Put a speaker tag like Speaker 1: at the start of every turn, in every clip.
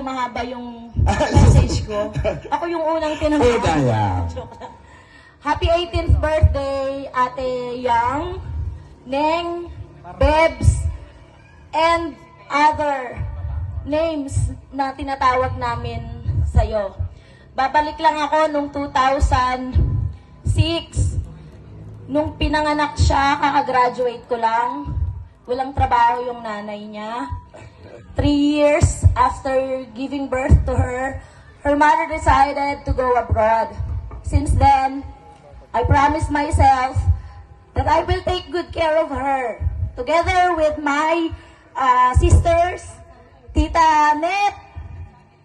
Speaker 1: Mahaba yung message ko. Ako yung unang tinanong. Happy 18th birthday, Ate Yang, Neng, Bebs, and other names na tinatawag namin sa'yo. Babalik lang ako nung 2006. Nung pinanganak siya, kakagraduate ko lang. Walang trabaho yung nanay niya. 3 years after giving birth to her, her mother decided to go abroad. Since then, I promised myself that I will take good care of her. Together with my sisters, Tita Net,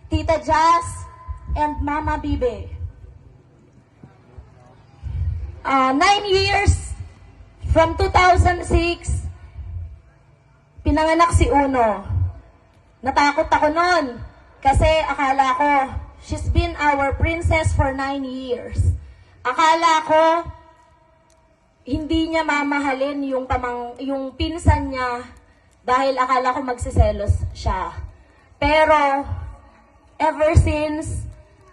Speaker 1: Tita Jazz, and Mama Bibe. 9 years from 2006, pinanganak si Uno. Natakot ako noon kasi akala ko, she's been our princess for 9 years. Akala ko, hindi niya mamahalin yung pinsan niya dahil akala ko magsiselos siya. Pero, ever since,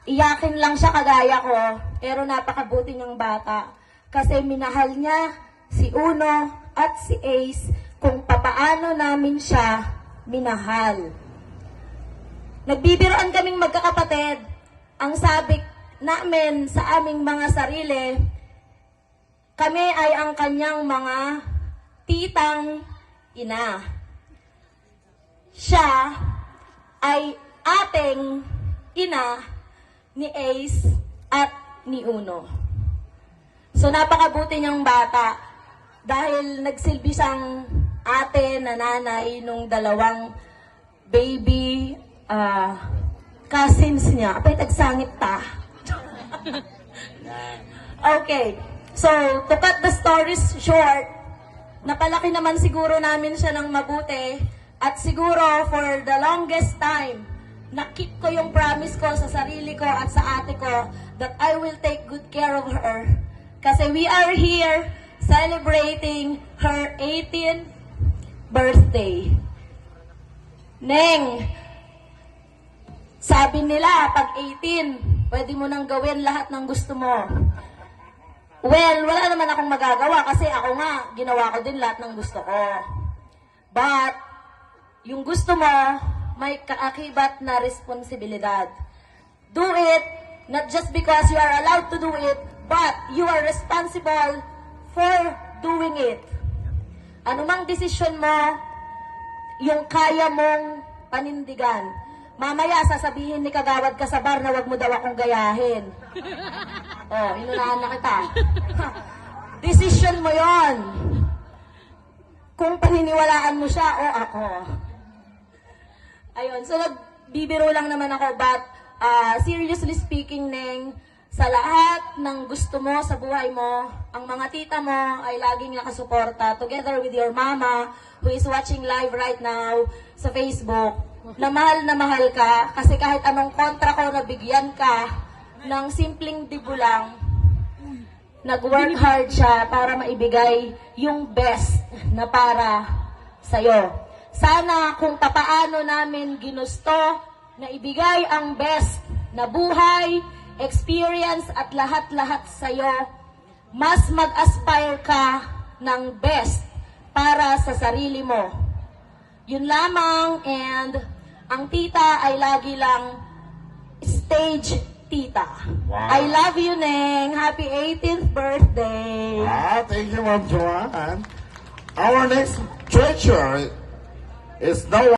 Speaker 1: iyakin lang siya kagaya ko, pero napakabuti niyang bata. Kasi minahal niya si Uno at si Ace kung papaano namin siya minahal. Nagbibiroan kaming magkakapatid. Ang sabi namin sa aming mga sarili, kami ay ang kanyang mga titang ina. Siya ay ating ina ni Ace at ni Uno. So napakabuti niyang bata dahil nagsilbi siyang ate na nanay nung dalawang baby cousins niya. Apay tagsangit ta. Okay. So, to cut the stories short, napalaki naman siguro namin siya ng mabuti at siguro for the longest time, nakip ko yung promise ko sa sarili ko at sa ate ko that I will take good care of her. Kasi we are here celebrating her 18th birthday. Neng, sabi nila, pag 18, pwede mo nang gawin lahat ng gusto mo. Well, wala naman akong magagawa kasi ako nga, ginawa ko din lahat ng gusto ko. But, yung gusto mo, may kaakibat na responsibilidad. Do it, not just because you are allowed to do it, but you are responsible for doing it. Anumang desisyon mo, yung kaya mong panindigan. Mamaya, sasabihin ni Kagawad ka sa bar na wag mo daw akong gayahin. Oh, inunahan na kita. Decision mo yon. Kung paniniwalaan mo siya o ako. Ayun, so nagbibiro lang naman ako, but seriously speaking, Neng, sa lahat ng gusto mo sa buhay mo, ang mga tita mo ay laging nakasuporta together with your mama who is watching live right now sa Facebook. Na mahal ka kasi kahit anong kontra ko nabigyan ka ng simpleng dibo lang, nag-work hard siya para maibigay yung best na para sa'yo. Sana kung papaano namin ginusto na ibigay ang best na buhay, experience at lahat-lahat sa'yo, mas mag-aspire ka ng best para sa sarili mo. Yun lamang, and ang tita ay lagi lang stage tita.
Speaker 2: Wow.
Speaker 1: I love you, Neng. Happy 18th birthday.
Speaker 2: Thank you, Ma'am Joanne. Our next treasure is no